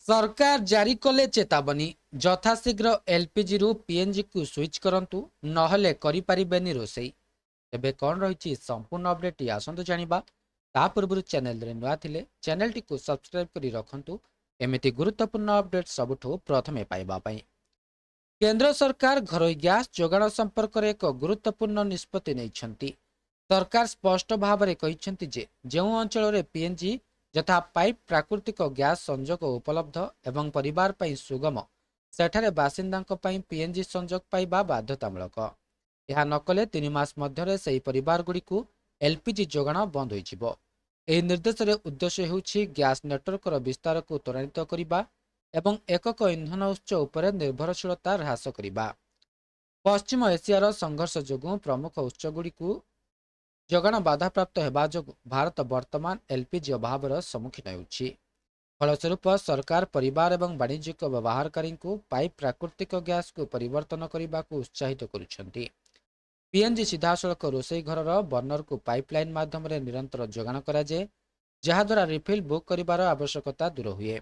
सरकार जारी कले चेतावनी यथाशीघ्र एलपीजी रु पीएनजी को स्विच करंतु नहले करि परिबेनी रोसई। एबे कौन रही संपूर्ण अपडेट आसतु जानिबा। ता पूर्व चैनल रे नुआ थिले चैनल टी को सब्सक्राइब करी रखंतु एमिति गुरुत्वपूर्ण अपडेट सबुठु प्रथमे पाइबा पई। केंद्र सरकार घरोई गैस जोगाण संपर्क में एक गुरुत्वपूर्ण निष्पत्ति नहीं। सरकार स्पष्ट भाव में कहते जे जो अंचल पीएनजी यथा पाइप प्राकृतिक गैस संजोग उपलब्ध एवं परिवार पई सुगम सेठारे बासिंदा पीएनजी संजोग पाइबा बाध्यतामूलक। यह नकले 3 मास मध्य से परिवार गुड़ी एलपीजी जोगाण बंद हो। निर्देश उद्देश्य होउछि गैस नेटवर्क विस्तार को त्वरान्वित करने एवं एकक इंधन उत्स उपर निर्भरशीलता ह्रास करने। पश्चिम एशियार संघर्ष जोगु प्रमुख उत्सगुड़ी जोगाण बाधाप्राप्त होगा जो भारत वर्तमान एलपीजी अभाव सम्मुखीन होउछि। फलस्वरूप सरकार परिवार एवं वाणिज्यिक व्यवहारकारी को पाइप प्राकृतिक गैस को परिवर्तन करने को उत्साहित करुछन्ति। पीएनजी सीधासलख रोषेई घर बर्नर को पाइपलाइन माध्यम निरंतर जोगाण कराए जहाद्वारा रिफिल बुक कर आवश्यकता दूर हुए।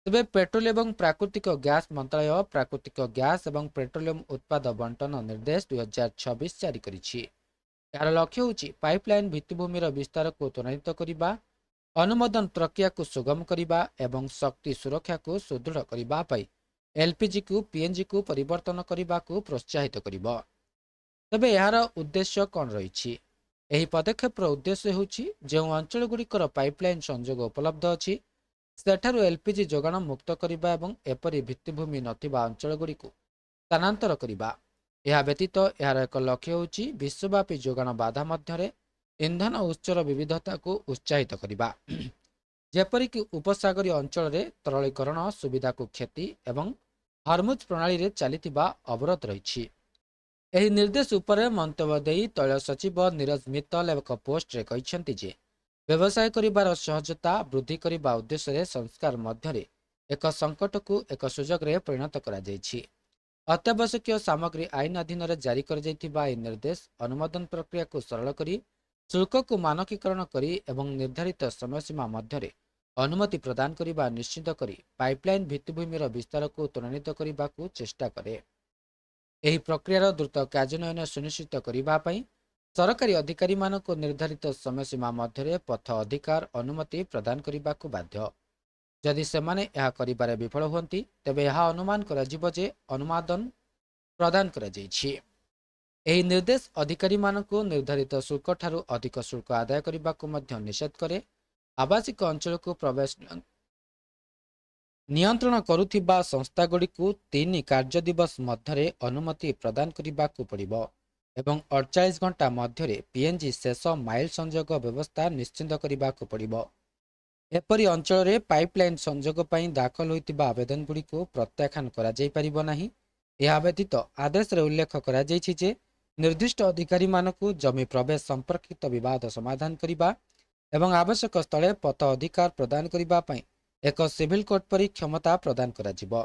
तेबे पेट्रोल एवं प्राकृतिक गैस मंत्रालय प्राकृतिक गैस एवं पेट्रोलियम उत्पाद बंटन निर्देश 2026 जारी करिछि। यार लक्ष्य होछि पाइपलाइन भित्तिभूमिर विस्तार को त्वरान्वित करने, अनुमोदन प्रक्रिया को सुगम करने एवं शक्ति सुरक्षा को सुदृढ़ करने एलपीजी को पीएनजी को परिवर्तन करने को प्रोत्साहित करिबो। तेबे यार उद्देश्य कौन रही? यही पदक्षेपर उद्देश्य होछि जो अंचल गुड़िकर पाइपलाइन संजोग उपलब्ध अछि सेठारु एलपीजी जोगाण मुक्त करने एवं एपरी भित्तिभूमि नथिबा अंचल गुड़िक स्थानांतर करने। यह व्यतीत यार एक लक्ष्य होछि विश्वव्यापी जोगाण बाधा मध्य इंधन उत्सर विविधता को उत्साहित करने, जेपरिक उपसागरीय अंचल में तरलीकरण सुविधा को क्षति एवं हरमुज प्रणाली रे चलिथिबा अवरोध रही। एही निर्देश उपरे मंतव्य देई तैल सचिव नीरज मित्तल एक पोस्ट रे कहिसेंति जे व्यवसाय करिबार सहजता वृद्धि करने उद्देश्य संस्कार मध्य एक संकट को एक सुजोग रे परिणत करा जायछि। अत्यावश्यक सामग्री आईन अधीन जारी कर जायथिबा एही निर्देश अनुमोदन प्रक्रिया को सरल करी शुल्क को मानकीकरण करी एवं निर्धारित समय सीमा मध्य अनुमति प्रदान करने निश्चित करी पाइपलाइन भित्तिभूमिर विस्तार को त्वरान्वित करने को चेष्टा करे। एही प्रक्रियार द्रुत कार्यान्वयन सुनिश्चित करने सरकारी अधिकारी मानक निर्धारित समय सीमा मध्य पथ अधिकार अनुमति प्रदान करने को बाध्य। जदि सेमाने यह करिबारे विफल हुअन्ति तेबे यह अनुमान कराजिबो जे अनुमोदन प्रदान करा जायछि। एही निर्देश अधिकारी मानक निर्धारित शुल्क ठारू अधिक शुल्क आदाय करने को मध्य निषेध करे। आवासिक अंचल को प्रवेश नियंत्रण करुथिबा संस्थागुड़िक 3 कार्य दिवस मध्य अनुमति प्रदान करने को पड़िबो एवं 48 घंटा मध्य पीएनजी शेष माइल संजोग व्यवस्था निश्चित करने को पड़िबो। एपरी अंचल में पाइपलाइन संजोग पर दाखल होइतिबा आवेदन गुड़िक प्रत्याख्यान करा जाय परिबो नाही। यह व्यतीत आदेश रे उल्लेख करा जायछि जे निर्दिष्ट अधिकारी मानक जमी प्रवेश संपर्कित विवाद समाधान करने एवं आवश्यक स्थले पथ अधिकार प्रदान करने एक सिविल कोर्ट परी क्षमता प्रदान करा जिवो।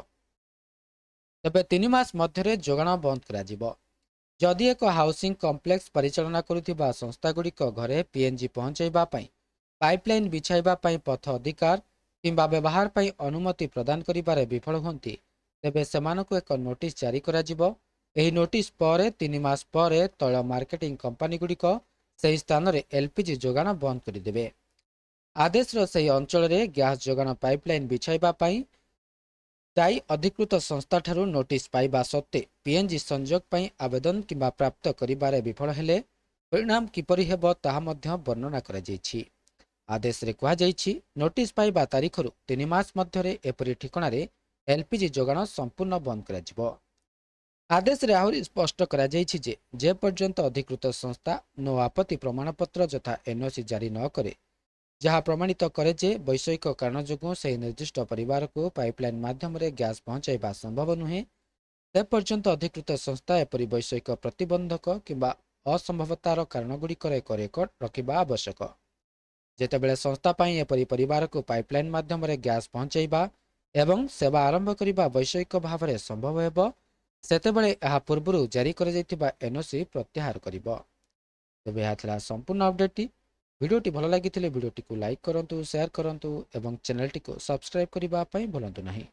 तेबे 3 मास मध्य जोगाण बंद करा जिवो। जदि एक हाउसिंग कम्प्लेक्स परिचालना करुथिबा संस्थागुड़िक घरे पीएनजी पहुंचाइबा पई पाइपलाइन बिछाइबा पई पथ अधिकार किंबा व्यवहार पई अनुमति प्रदान करिबारे विफल हुंती तेबे सेमानकु एक नोटिस जारी करा जिवो। एही नोटिस पर 3 मास पर तैल मार्केटिंग कंपनी गुड़िक सही स्थान रे एलपीजी जोगाण बंद करदेवे। आदेश सही अंचल रे गैस जोगाण पाइपलाइन बिछाइबा पई दायी अधिकृत संस्था ठारू नोटिस पाइबा सत्वे पीएनजी संजोग पई आवेदन किंबा प्राप्त करिबारे विफल हेले परिणाम किपरि हेबो ताहा मध्य वर्णना करा जायछि। आदेश रे कहा जायछि नोटिस पाइबा तारिखरु 3 मास मध्य एपरि ठिकाना रे एलपीजी जोगाण संपूर्ण बंद करा जिवो। आदेश रे आहुरी स्पष्ट करा जायछि जे पर्यंत अधिकृत संस्था नो आपत्ति प्रमाणपत्र यथा एनओसी जारी न करे जहाँ प्रमाणित करे जे वैषयिक कारण जोगु से निर्दिष्ट परिवार को पाइपलाइन माध्यम रे गैस पहुंचाइबा संभव नुहे ते पर्यंत अधिकृत संस्था एपरि वैषयिक प्रतिबंधक किंबा असंभवतार कारण गुड़िकर एक रेकर्ड रखिबा आवश्यक। जेतेबेले संस्था पई एपरि परिवार को पाइपलाइन माध्यम रे गैस पहुंचाइबा एवं सेवा आरंभ करिबा वैषयिक भाव में संभव हेबो सेतेबेले एहा पूर्वरु जारी कर जायतिबा एनओसी प्रत्याहार करिबो। तबे एहा थला संपूर्ण अपडेट। ଭିଡ଼ିଓଟି ଭଲ ଲାଗିଥିଲେ ଭିଡ଼ିଓଟିକୁ ଲାଇକ୍ କରନ୍ତୁ, ସେୟାର କରନ୍ତୁ ଏବଂ ଚ୍ୟାନେଲଟିକୁ ସବସ୍କ୍ରାଇବ୍ କରିବା ପାଇଁ ଭୁଲନ୍ତୁ ନାହିଁ।